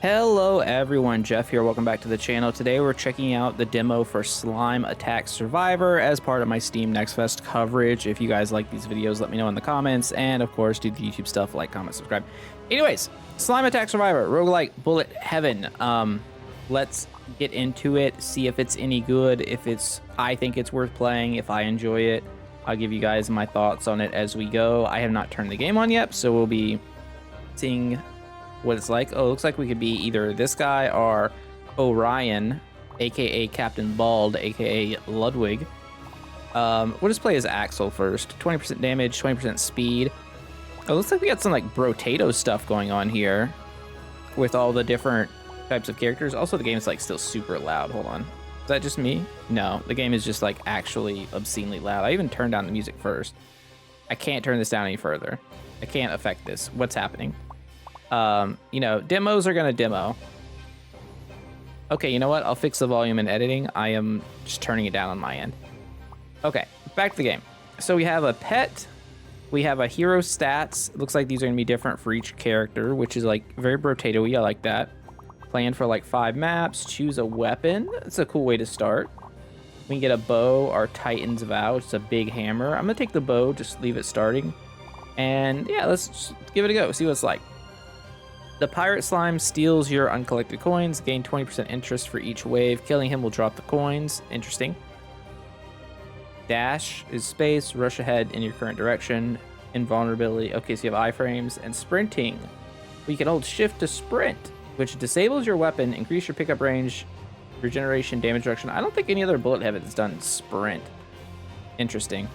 Hello everyone, Jeff here. Welcome back to the channel. Today we're checking out the demo for Slime Attack Survivor as part of my Steam Next Fest coverage. If you guys like these videos, let me know in the comments, and of course do the YouTube stuff, like, comment, subscribe. Anyways, Slime Attack Survivor, roguelike bullet heaven. Let's get into it, see if it's any good, I think it's worth playing, if I enjoy it. I'll give you guys my thoughts on it as we go. I have not turned the game on yet, so we'll be seeing what it's like. Oh, it looks like we could be either this guy or Orion, aka Captain Bald, aka Ludwig. We'll just play as Axel first. 20% damage, 20% speed. Oh, it looks like we got some like BROTATO stuff going on here with all the different types of characters. Also, the game is like still super loud. Hold on. Is that just me? No, the game is just like actually obscenely loud. I even turned down the music first. I can't turn this down any further. I can't affect this. What's happening? You know, demos are gonna demo. Okay, you know what? I'll fix the volume in editing. I am just turning it down on my end. Okay, back to the game. So we have a pet. We have a hero stats. It looks like these are gonna be different for each character, which is like very Brotato-y. I like that. Plan for like 5 maps. Choose a weapon. That's a cool way to start. We can get a bow or Titan's Vow, which is a big hammer. I'm gonna take the bow, just leave it starting. And yeah, let's just give it a go, see what it's like. The pirate slime steals your uncollected coins. Gain 20% interest for each wave. Killing him will drop the coins. Interesting. Dash is space. Rush ahead in your current direction. Invulnerability. Okay, so you have iframes. And sprinting. We can hold shift to sprint, which disables your weapon. Increase your pickup range. Regeneration, damage reduction. I don't think any other bullet heaven has done sprint. Interesting.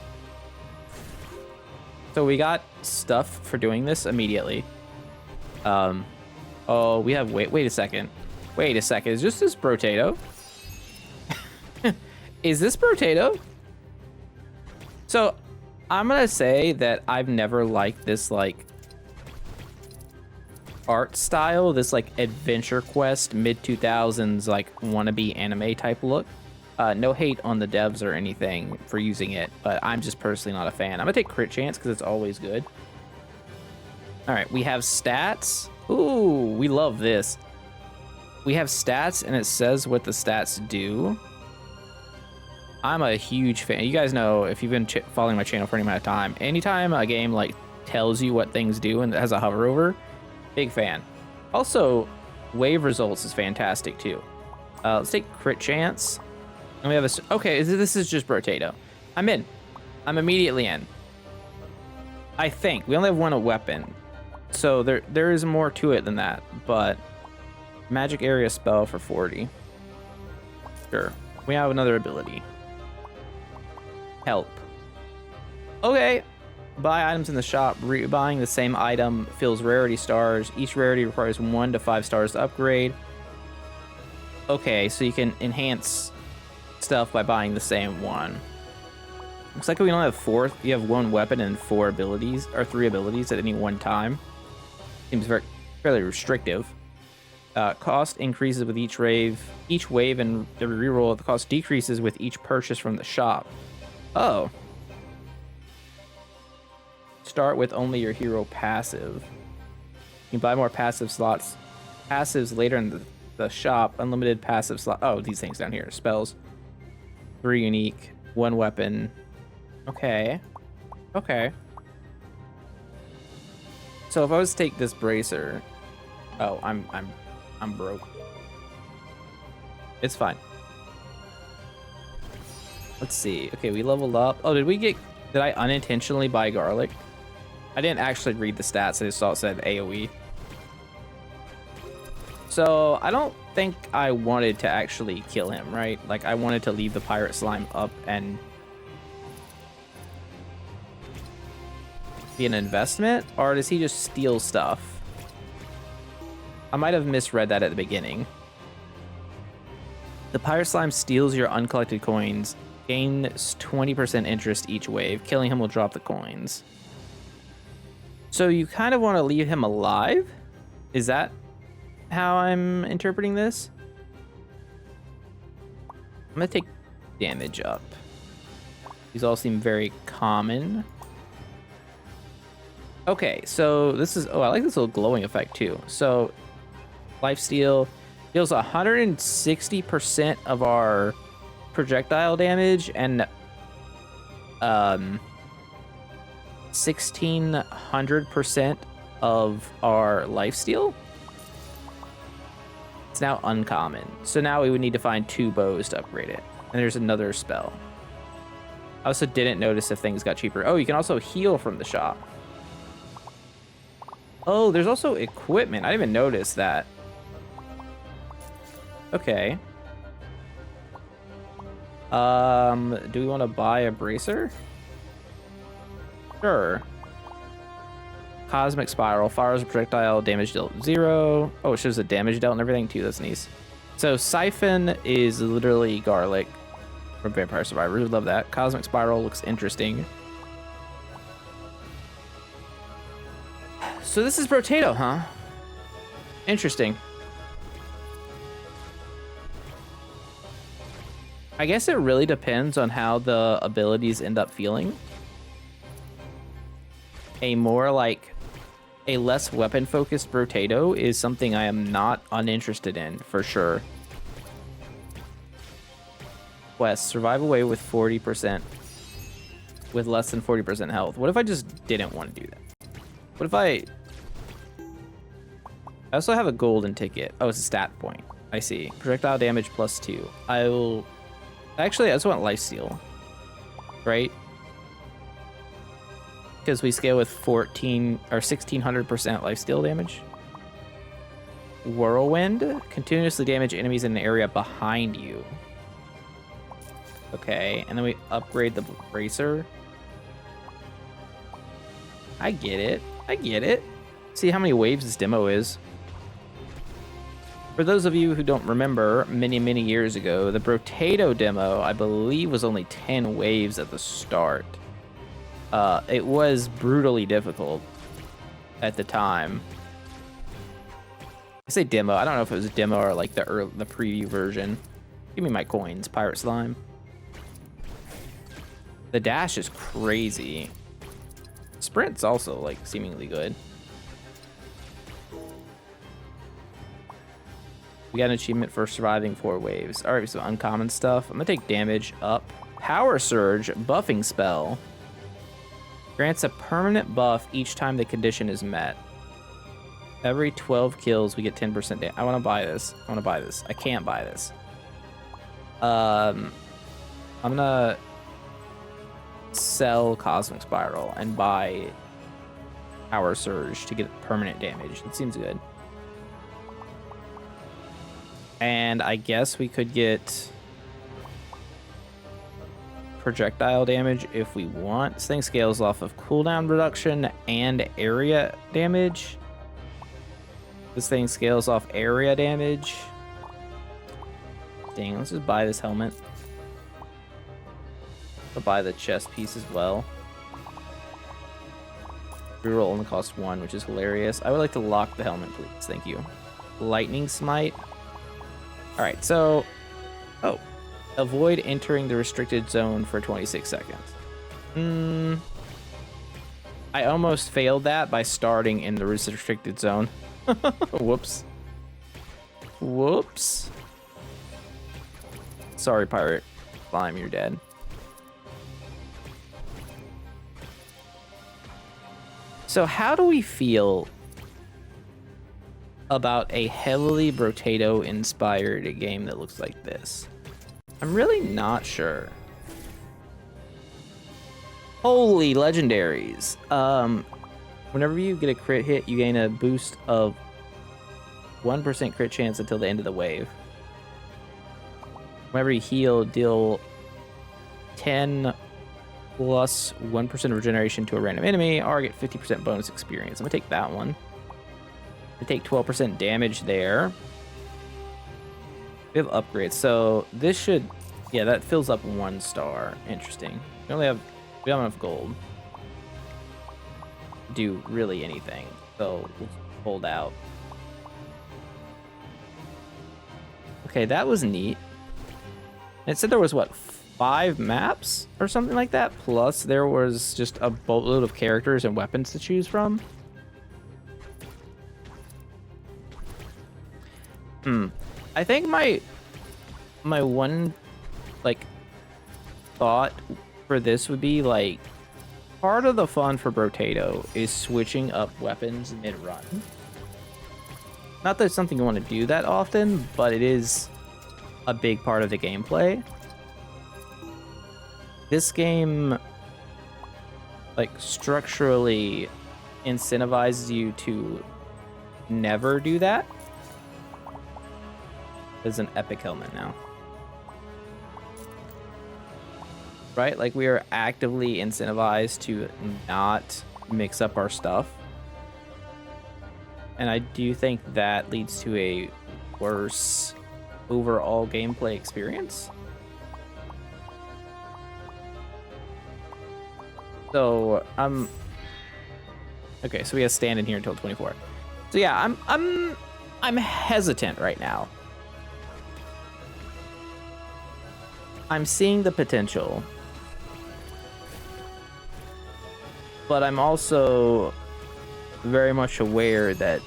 So we got stuff for doing this immediately. Oh, we have, wait a second. Wait a second, is this Brotato? Is this Brotato? So, I'm gonna say that I've never liked this, like, art style, this, like, Adventure Quest, mid-2000s, like, wannabe anime type look. No hate on the devs or anything for using it, but I'm just personally not a fan. I'm gonna take crit chance, because it's always good. Alright, we have stats. Ooh, we love this. We have stats, and it says what the stats do. I'm a huge fan. You guys know, if you've been following my channel for any amount of time, anytime a game like tells you what things do and it has a hover over, big fan. Also, wave results is fantastic too. Let's take crit chance. And we have a, okay, this is just Brotato. I'm in. I'm immediately in. I think. We only have one weapon. So there is more to it than that, but magic area spell for 40. Sure. We have another ability. Help. Okay. Buy items in the shop. Buying the same item fills rarity stars. Each rarity requires 1 to 5 stars to upgrade. Okay, so you can enhance stuff by buying the same one. Looks like we only have 4. You have 1 weapon and 4 abilities, or 3 abilities at any one time. Seems fairly restrictive. Cost increases with each wave, and the reroll. The cost decreases with each purchase from the shop. Oh. Start with only your hero passive. You can buy more passive slots. Passives later in the shop. Unlimited passive slot. Oh, these things down here. Spells. 3 unique. 1 weapon. Okay. Okay. So if I was to take this bracer, oh, I'm broke. It's fine. Let's see. Okay, we leveled up. Oh, did I unintentionally buy garlic? I didn't actually read the stats. I just saw it said AoE. So I don't think I wanted to actually kill him, right? Like, I wanted to leave the pirate slime up and be an investment, or does he just steal stuff? I might have misread that at the beginning. The pirate slime steals your uncollected coins, gains 20% interest each wave. Killing him will drop the coins. So you kind of want to leave him alive? Is that how I'm interpreting this? I'm gonna take damage up. These all seem very common. Okay, so this is, oh, I like this little glowing effect too. So Lifesteal deals 160% of our projectile damage and 1600% of our lifesteal. It's now uncommon. So now we would need to find 2 bows to upgrade it. And there's another spell. I also didn't notice if things got cheaper. Oh, you can also heal from the shop. Oh, there's also equipment. I didn't even notice that. Okay. Do we want to buy a bracer? Sure. Cosmic Spiral. Fires a projectile. Damage dealt 0. Oh, it shows the damage dealt and everything too. That's nice. So Siphon is literally garlic from Vampire Survivors. We love that. Cosmic Spiral looks interesting. So this is BROTATO, huh? Interesting. I guess it really depends on how the abilities end up feeling. A less weapon-focused BROTATO is something I am not uninterested in, for sure. Quest, survive away with 40%. With less than 40% health. What if I just didn't want to do that? What if I also have a golden ticket. Oh, it's a stat point. I see. Projectile damage +2. I will... Actually, I just want lifesteal. Right? Because we scale with 14 or 1600% lifesteal damage. Whirlwind. Continuously damage enemies in an area behind you. Okay, and then we upgrade the bracer. I get it. I get it. See how many waves this demo is. For those of you who don't remember, many years ago, the BROTATO demo, I believe, was only 10 waves at the start. It was brutally difficult at the time. I say demo. I don't know if it was a demo or like the preview version. Give me my coins, Pirate Slime. The dash is crazy. Sprint's also like seemingly good. We got an achievement for surviving 4 waves. All right, so uncommon stuff. I'm gonna take damage up. Power Surge, buffing spell. Grants a permanent buff each time the condition is met. Every 12 kills, we get 10% damage. I want to buy this. I want to buy this. I can't buy this. I'm gonna sell Cosmic Spiral and buy Power Surge to get permanent damage. It seems good. And I guess we could get projectile damage if we want. This thing scales off of cooldown reduction and area damage. This thing scales off area damage. Dang, let's just buy this helmet. I'll buy the chest piece as well. Reroll only costs 1, which is hilarious. I would like to lock the helmet, please. Thank you. Lightning Smite. Alright, so... Oh. Avoid entering the restricted zone for 26 seconds. I almost failed that by starting in the restricted zone. Whoops. Whoops. Sorry, Pirate Slime, you're dead. So how do we feel about a heavily BROTATO inspired game that looks like this? I'm really not sure. Holy legendaries. Whenever you get a crit hit, you gain a boost of 1% crit chance until the end of the wave. Whenever you heal, deal 10 plus 1% of regeneration to a random enemy, or get 50% bonus experience. I'm gonna take that one. I take 12% damage there. We have upgrades, so this should, yeah, that fills up 1 star. Interesting. We don't have enough gold to do really anything, so we'll hold out. Okay, that was neat. It said there was what, 5 maps or something like that, plus there was just a boatload of characters and weapons to choose from. I think my one like thought for this would be like part of the fun for BROTATO is switching up weapons mid-run. Not that it's something you want to do that often, but it is a big part of the gameplay. This game like structurally incentivizes you to never do that. There's an epic helmet now. Right? Like we are actively incentivized to not mix up our stuff. And I do think that leads to a worse overall gameplay experience. So okay, so we have stand in here until 24. So yeah, I'm hesitant right now. I'm seeing the potential, but I'm also very much aware that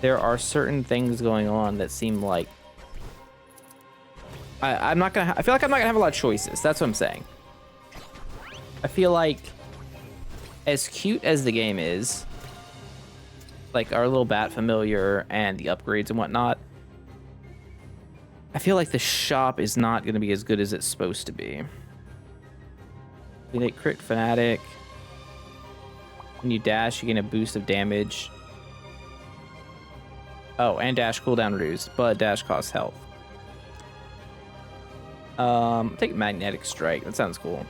there are certain things going on that seem like I feel like I'm not gonna have a lot of choices. That's what I'm saying. I feel like as cute as the game is, like our little bat familiar and the upgrades and whatnot, I feel like the shop is not going to be as good as it's supposed to be. You get crit fanatic. When you dash, you gain a boost of damage. Oh, and dash cooldown reduced, but dash costs health. Take magnetic strike. That sounds cool.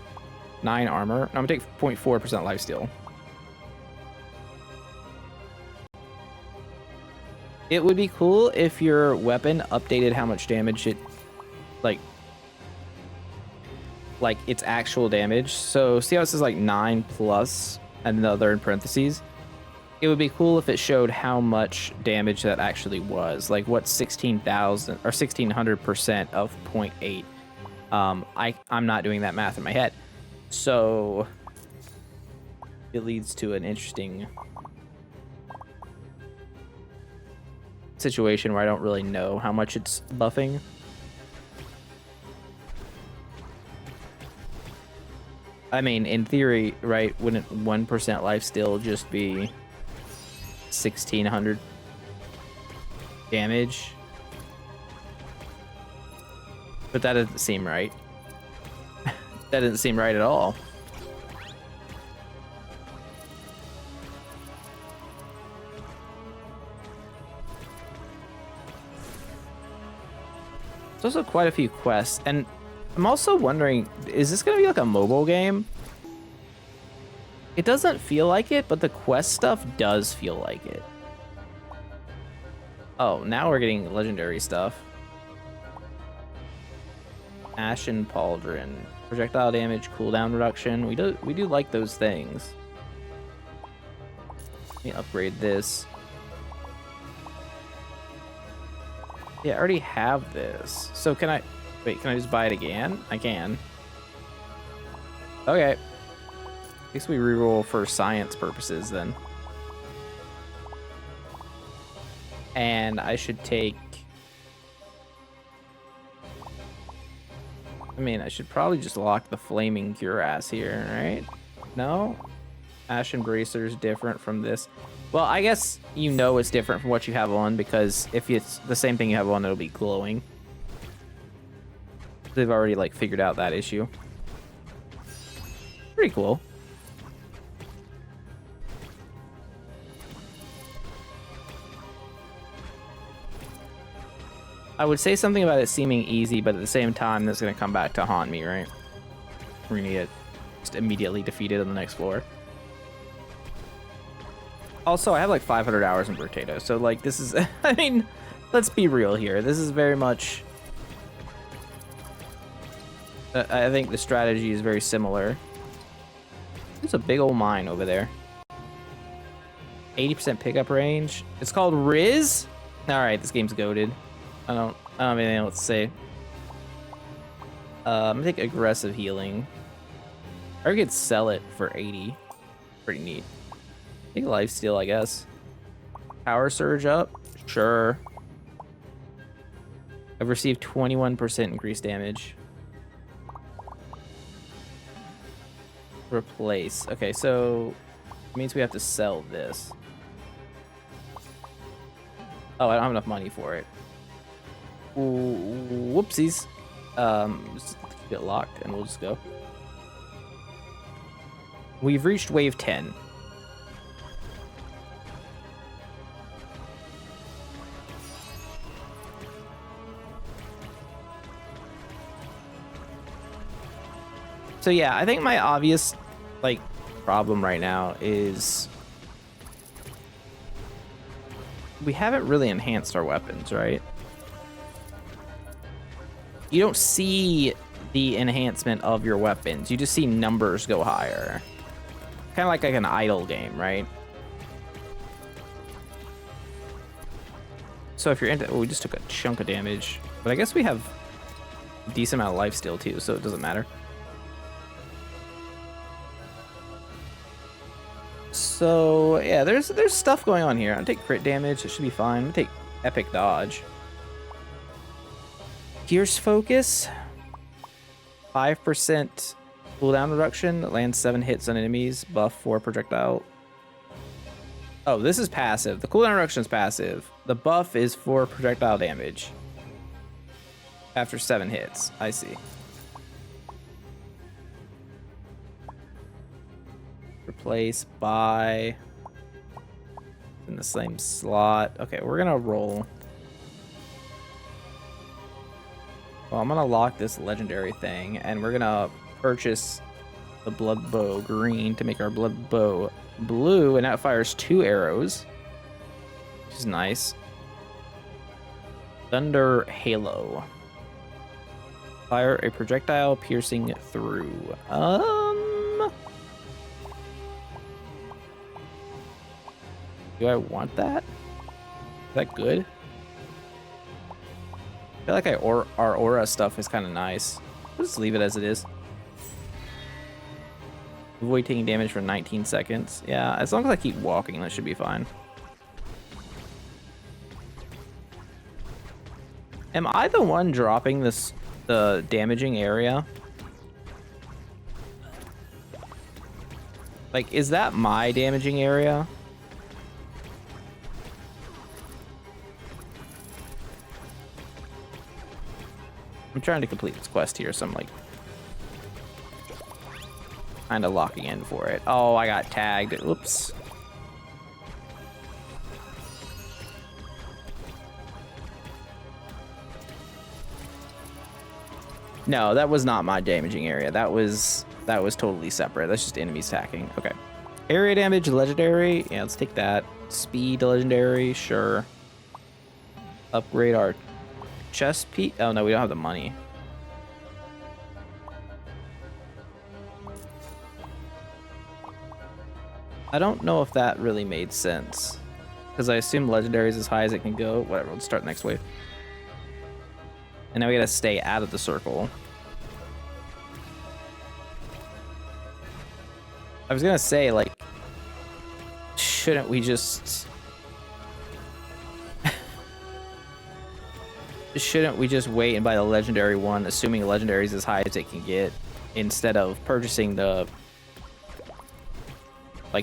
9 armor. No, I'm gonna take 0.4% lifesteal. It would be cool if your weapon updated how much damage it, like its actual damage. So see how it says like 9 plus and another in parentheses? It would be cool if it showed how much damage that actually was. Like what 16,000 or 1600% of 0.8. I'm not doing that math in my head. So it leads to an interesting situation where I don't really know how much it's buffing. I mean, in theory, right, wouldn't 1% life still just be 1600 damage? But that doesn't seem right. That doesn't seem right at all. There's also quite a few quests, and I'm also wondering, is this gonna be like a mobile game? It doesn't feel like it, but the quest stuff does feel like it. Oh, now we're getting legendary stuff. Ashen Pauldron, projectile damage, cooldown reduction. We do like those things. Let me upgrade this. Yeah, I already have this. So can I... Wait, can I just buy it again? I can. Okay. I guess we reroll for science purposes then. And I should take... I mean, I should probably just lock the Flaming Cuirass here, right? No? Ashen Bracer's different from this. Well, I guess you know it's different from what you have on, because if it's the same thing you have on, it'll be glowing. They've already, like, figured out that issue. Pretty cool. I would say something about it seeming easy, but at the same time, that's going to come back to haunt me, right? We're going to get just immediately defeated on the next floor. Also, I have like 500 hours in BROTATO, so like this is, I mean, let's be real here. This is very much, I think the strategy is very similar. There's a big old mine over there. 80% pickup range. It's called Riz? Alright, this game's goated. I don't have anything else to say. I'm gonna take aggressive healing. Or I could sell it for 80. Pretty neat. Take lifesteal, I guess. Power surge up? Sure. I've received 21% increased damage. Replace. Okay, so it means we have to sell this. Oh, I don't have enough money for it. Ooh, whoopsies. Just keep it locked and we'll just go. We've reached wave 10. So yeah, I think my obvious like problem right now is we haven't really enhanced our weapons, right? You don't see the enhancement of your weapons. You just see numbers go higher. Kind of like an idle game, right? So if you're into... Oh, we just took a chunk of damage. But I guess we have a decent amount of life still, too, so it doesn't matter. So, yeah, there's stuff going on here. I'm gonna take crit damage. It should be fine. I'm gonna take epic dodge. Pierce focus. 5% cooldown reduction. Lands 7 hits on enemies. Buff 4 projectile. Oh, this is passive. The cooldown reduction is passive. The buff is 4 projectile damage. After 7 hits. I see. Replace, buy. In the same slot. Okay, we're gonna roll. Well, I'm gonna lock this legendary thing, and we're gonna purchase the blood bow green to make our blood bow blue, and that fires 2 arrows, which is nice. Thunder halo. Fire a projectile piercing through. Do I want that? Is that good? I feel like our aura stuff is kind of nice. We'll just leave it as it is. Avoid taking damage for 19 seconds. Yeah, as long as I keep walking, that should be fine. Am I the one dropping the damaging area? Like, is that my damaging area? I'm trying to complete this quest here, so I'm like kind of locking in for it. Oh, I got tagged. Oops. No, that was not my damaging area. That was totally separate. That's just enemies attacking. Okay. Area damage, legendary. Yeah, let's take that. Speed, legendary. Sure. Upgrade our chest piece. Oh no, we don't have the money. I don't know if that really made sense, because I assume legendary is as high as it can go. Whatever, let's start the next wave. And now we gotta stay out of the circle. I was gonna say, like, shouldn't we just wait and buy the legendary one, assuming the legendary is as high as it can get, instead of purchasing the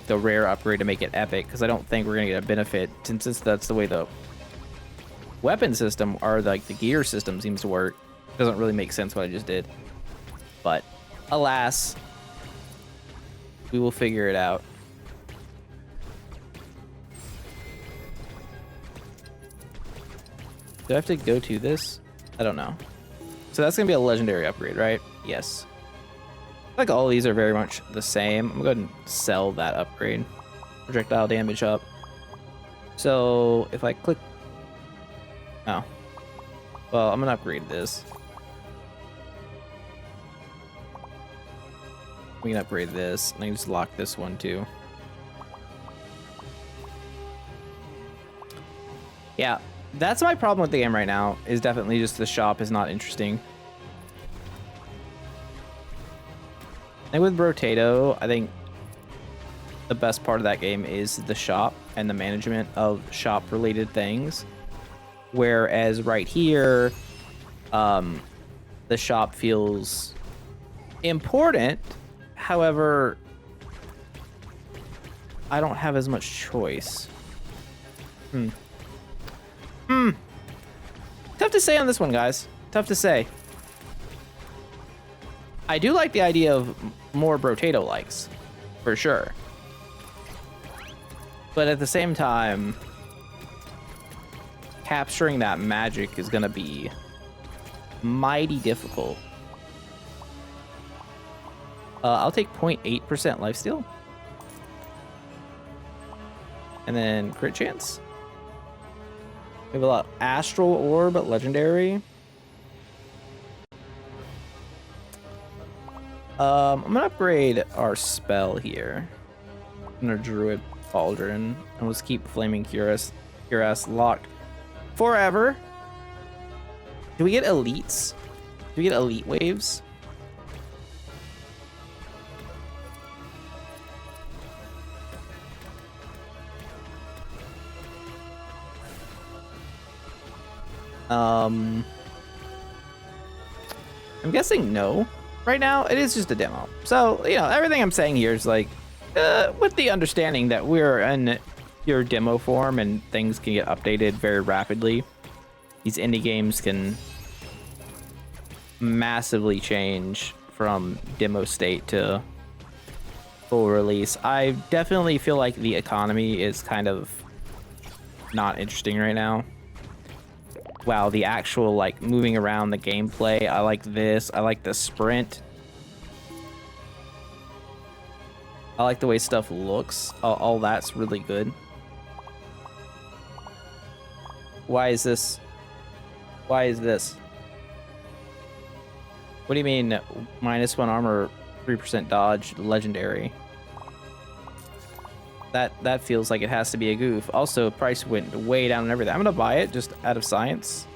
rare upgrade to make it epic? Because I don't think we're gonna get a benefit, since that's the way the weapon system, or like the gear system, seems to work. Doesn't really make sense what I just did, but alas, we will figure it out. Do I have to go to this? I don't know. So that's gonna be a legendary upgrade, right? Yes. Like all these are very much the same. I'm gonna go ahead and sell that upgrade. Projectile damage up. So if I click... Oh. Well, I'm gonna upgrade this. We can upgrade this, and I can just lock this one too. Yeah, that's my problem with the game right now, is definitely just the shop is not interesting. And with BROTATO, I think the best part of that game is the shop. and the management of shop related things. Whereas right here, the shop feels important. However, I don't have as much choice. Tough to say on this one, guys. Tough to say. I do like the idea of more BROTATO likes, for sure. But at the same time, capturing that magic is gonna be mighty difficult. I'll take 0.8% lifesteal. And then crit chance. We have a lot. Astral Orb, legendary. I'm gonna upgrade our spell here. I'm gonna Druid Pauldron, and let's keep Flaming Cuirass locked forever. Do we get elites? Do we get elite waves? I'm guessing no. Right now, it is just a demo. So, you know, everything I'm saying here is like, with the understanding that we're in your demo form and things can get updated very rapidly. These indie games can massively change from demo state to full release. I definitely feel like the economy is kind of not interesting right now. Wow, the actual, like, moving around the gameplay, I like this. I like the sprint. I like the way stuff looks. All that's really good. Why is this? Why is this? What do you mean, -1 armor, 3% dodge, legendary? That feels like it has to be a goof. Also, price went way down and everything. I'm gonna buy it just out of science.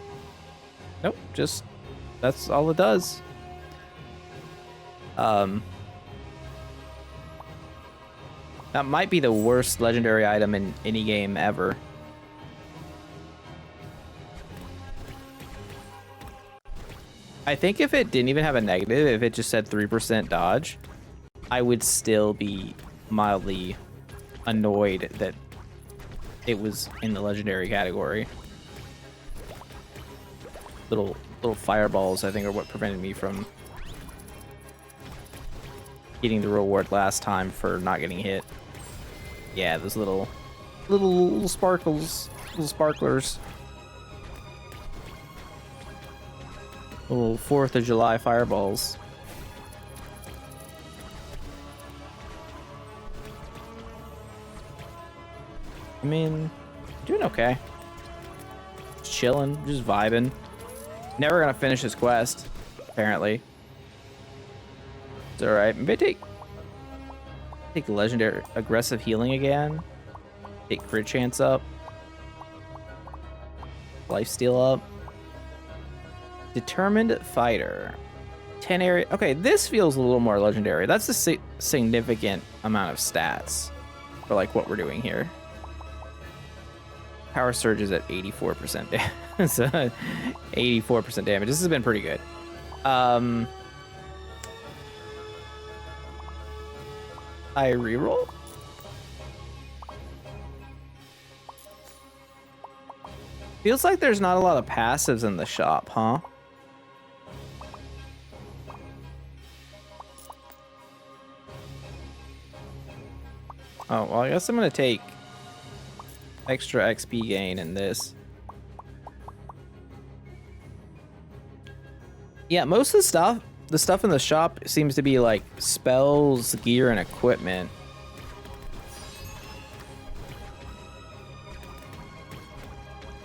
Nope, just that's all it does. That might be the worst legendary item in any game ever. I think if it didn't even have a negative, if it just said 3% dodge, I would still be mildly annoyed that it was in the legendary category. Little fireballs, I think, are what prevented me from getting the reward last time for not getting hit. Yeah, those little sparkles, little sparklers. Little 4th of July fireballs. I mean, doing okay. Just chilling, just vibing. Never gonna finish this quest, apparently. It's alright. Maybe take legendary aggressive healing again. Take crit chance up. Lifesteal up. Determined fighter. 10 area. Okay, this feels a little more legendary. That's a significant amount of stats for like what we're doing here. Power surge is at 84% damage. So 84% damage. This has been pretty good. I reroll. Feels like there's not a lot of passives in the shop, huh? Oh, well, I guess I'm gonna take extra XP gain in this. Yeah, most of the stuff in the shop seems to be like spells, gear, and equipment.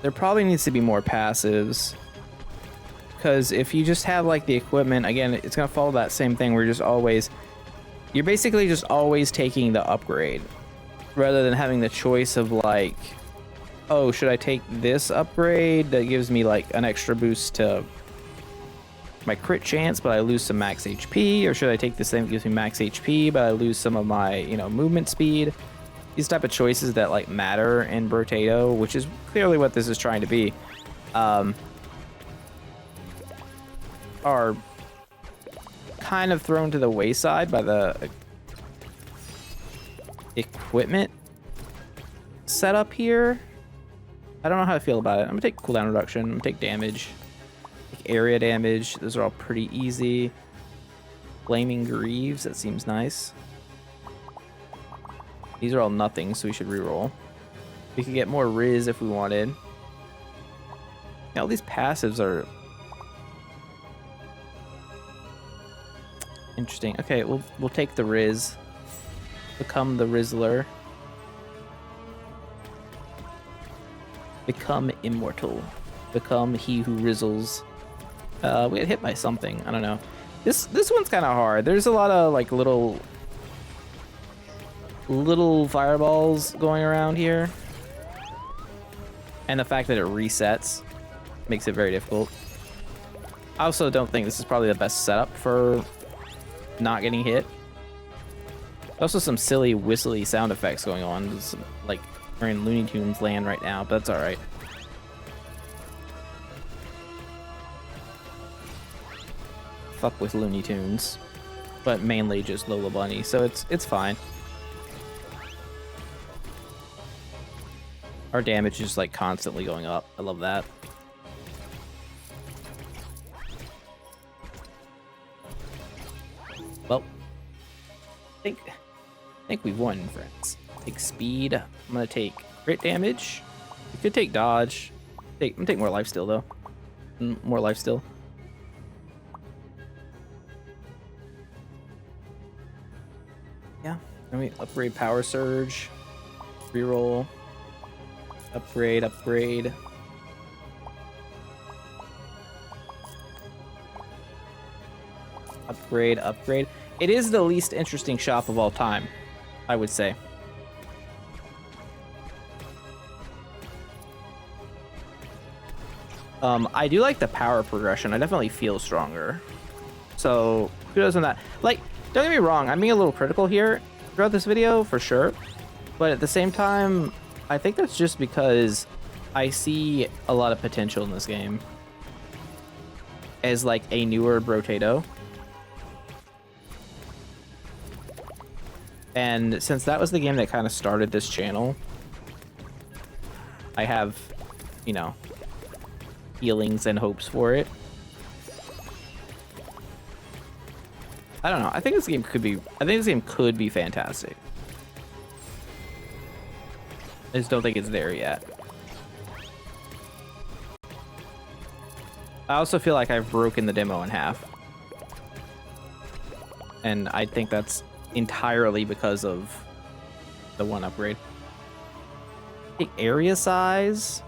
There probably needs to be more passives. Because if you just have like the equipment, again, it's gonna follow that same thing where you're basically just always taking the upgrade. Rather than having the choice of like, oh, should I take this upgrade that gives me like an extra boost to my crit chance, but I lose some max HP? Or should I take this thing that gives me max HP, but I lose some of my, movement speed? these type of choices that like matter in BROTATO, which is clearly what this is trying to be, are kind of thrown to the wayside by the equipment setup here. I don't know how I feel about it. I'm gonna take cooldown reduction. I'm gonna take damage, take area damage. Those are all pretty easy. Flaming Greaves, that seems nice. These are all nothing, so we should reroll. We could get more Riz if we wanted. Now, all these passives are interesting. Okay, we'll take the Riz. Become the Rizzler. Become immortal. Become he who rizzles. We get hit by something. I don't know. This one's kind of hard. There's a lot of like little fireballs going around here, and the fact that it resets makes it very difficult. I also don't think this is probably the best setup for not getting hit. Also some silly whistly sound effects going on. Some, like we're in Looney Tunes land right now, but that's all right. Fuck with Looney Tunes, but mainly just Lola Bunny, so it's fine. Our damage is like constantly going up. I love that. Well, I think we've won, friends. Take speed. I'm gonna take crit damage. You could take dodge. I'm gonna take more life steal though. More life steal. Yeah. Let me upgrade power surge. Reroll. Upgrade. Upgrade. Upgrade. Upgrade. It is the least interesting shop of all time, I would say. I do like the power progression. I definitely feel stronger. So kudos on that. Like, don't get me wrong, I'm being a little critical here throughout this video for sure. But at the same time, I think that's just because I see a lot of potential in this game as like a newer BROTATO. And since that was the game that kind of started this channel, I have, you know, feelings and hopes for it. I don't know. I think this game could be fantastic. I just don't think it's there yet. I also feel like I've broken the demo in half. And I think that's entirely because of the one upgrade. Take area size.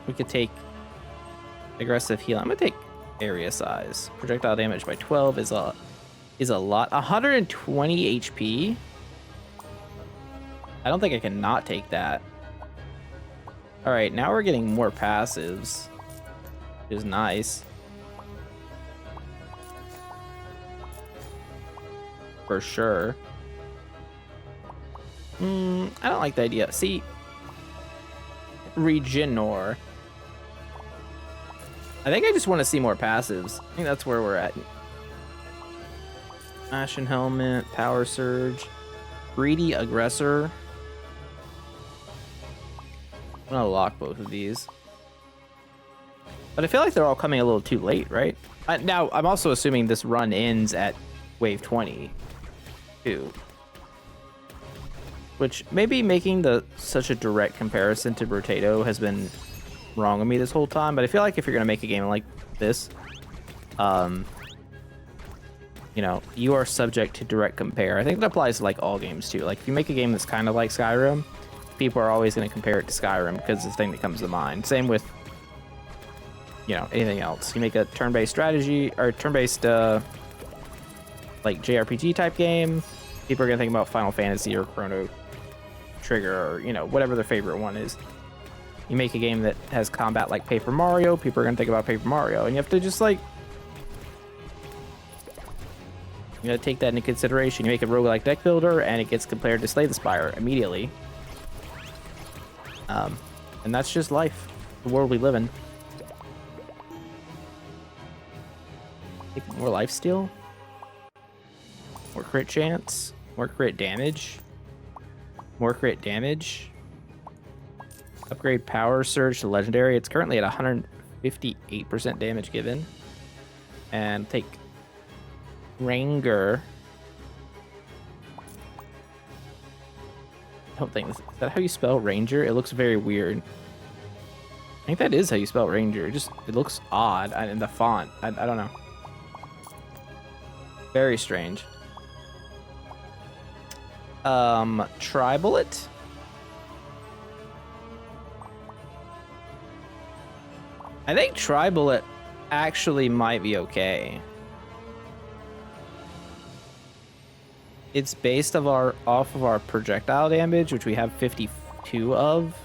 We could take aggressive heal. I'm gonna take area size. Projectile damage by 12 is a lot. 120 HP. I don't think I can not take that. All right, now we're getting more passives, which is nice. For sure. I don't like the idea. See, Regenor. I think I just want to see more passives. I think that's where we're at. Ashen Helmet, Power Surge, Greedy Aggressor. I'm gonna lock both of these. But I feel like they're all coming a little too late, right? Now, I'm also assuming this run ends at wave 20, too. Which, maybe making such a direct comparison to BROTATO has been wrong with me this whole time, but I feel like if you're gonna make a game like this, you know, you are subject to direct compare. I think that applies to like all games too. Like if you make a game that's kind of like Skyrim, people are always going to compare it to Skyrim because it's the thing that comes to mind. Same with, you know, anything else. You make a turn-based strategy or turn-based like JRPG type game, people are going to think about Final Fantasy or Chrono Trigger or, you know, whatever their favorite one is. You make a game that has combat like Paper Mario, people are going to think about Paper Mario, and you have to just like You gotta take that into consideration. You make a roguelike deck builder, and it gets compared to Slay the Spire immediately. And that's just life, the world we live in. Take more lifesteal, more crit chance, more crit damage, more crit damage. Upgrade power surge to legendary. It's currently at 158% damage given. And take Ranger. I don't think, is that how you spell Ranger? It looks very weird. I think that is how you spell Ranger. It looks odd in the font. I don't know. Very strange. Tri-bullet. I think Tri-bullet actually might be okay. It's based off of our projectile damage, which we have 52 of.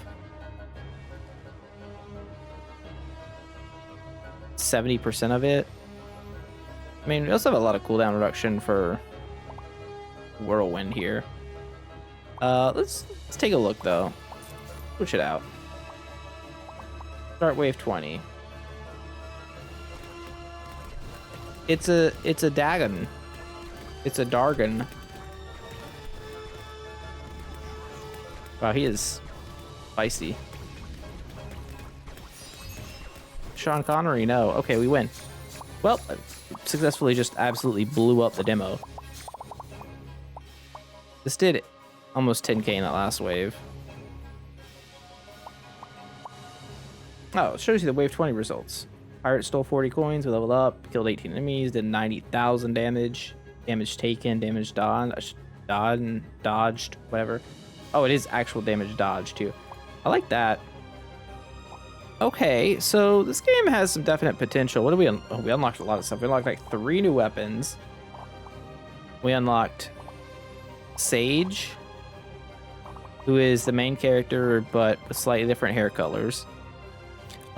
70% of it. I mean, we also have a lot of cooldown reduction for Whirlwind here. Let's take a look though. Switch it out. Start wave 20. It's a Dagon. It's a Dargon. Wow, he is spicy. Sean Connery, no. Okay, we win. Well, successfully just absolutely blew up the demo. This did almost 10k in that last wave. Oh, it shows you the wave 20 results. Pirate stole 40 coins, we leveled up, killed 18 enemies, did 90,000 damage. Damage taken, damage dodged, whatever. Oh, it is actual damage dodge too. I like that. Okay, so this game has some definite potential. What do we we unlocked a lot of stuff. We unlocked like 3 new weapons. We unlocked Sage, who is the main character but with slightly different hair colors.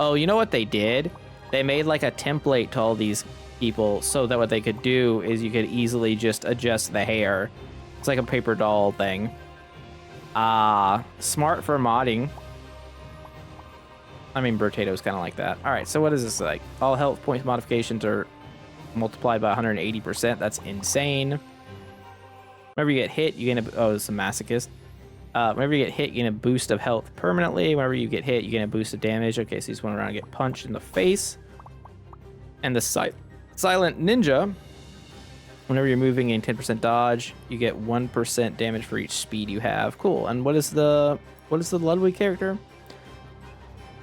Oh, you know what they did? They made like a template to all these people so that what they could do is you could easily just adjust the hair. It's like a paper doll thing. Smart for modding. I mean, BROTATO is kind of like that. All right, so what is this like? All health points modifications are multiplied by 180%. That's insane. Whenever you get hit, you gain a... Oh, this is a masochist. Whenever you get hit, you gain a boost of health permanently. Whenever you get hit, you gain a boost of damage. Okay, so you just went around and get punched in the face. And the Silent Ninja, whenever you're moving, gain 10% dodge. You get 1% damage for each speed you have. Cool. And what is the Ludwig character?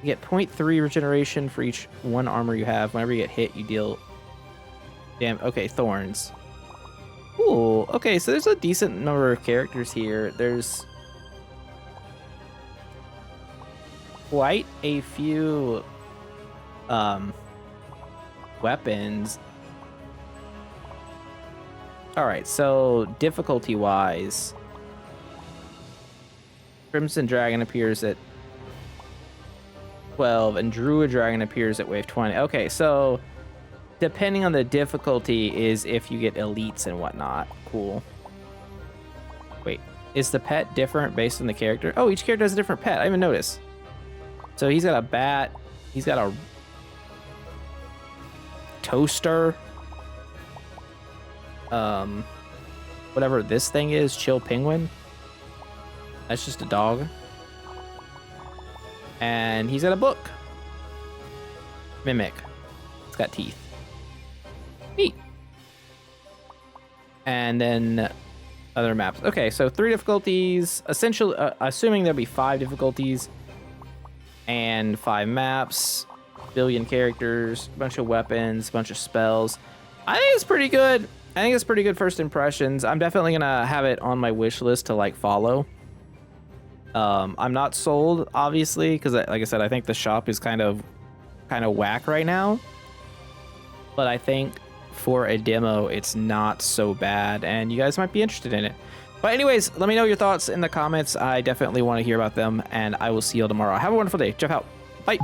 You get 0.3 regeneration for each 1 armor you have. Whenever you get hit, you deal... Damn. Okay, Thorns. Cool. Okay, so there's a decent number of characters here. There's quite a few weapons. All right, so difficulty-wise, Crimson Dragon appears at 12, and Druid Dragon appears at wave 20. Okay, so depending on the difficulty is if you get elites and whatnot. Cool. Wait, is the pet different based on the character? Oh, each character has a different pet. I didn't even notice. So he's got a bat. He's got a toaster. Whatever this thing is, Chill Penguin. That's just a dog. And he's got a book. Mimic. It's got teeth. Neat. And then other maps. Okay, so 3 difficulties. Essentially, assuming there'll be 5 difficulties and 5 maps, billion characters, a bunch of weapons, a bunch of spells. I think it's pretty good. I think it's pretty good first impressions. I'm definitely gonna have it on my wish list to like follow. I'm not sold, obviously, because like I said, I think the shop is kind of whack right now. But I think for a demo, it's not so bad, and you guys might be interested in it. But anyways, let me know your thoughts in the comments. I definitely want to hear about them, and I will see you all tomorrow. Have a wonderful day. Jeff out. Bye.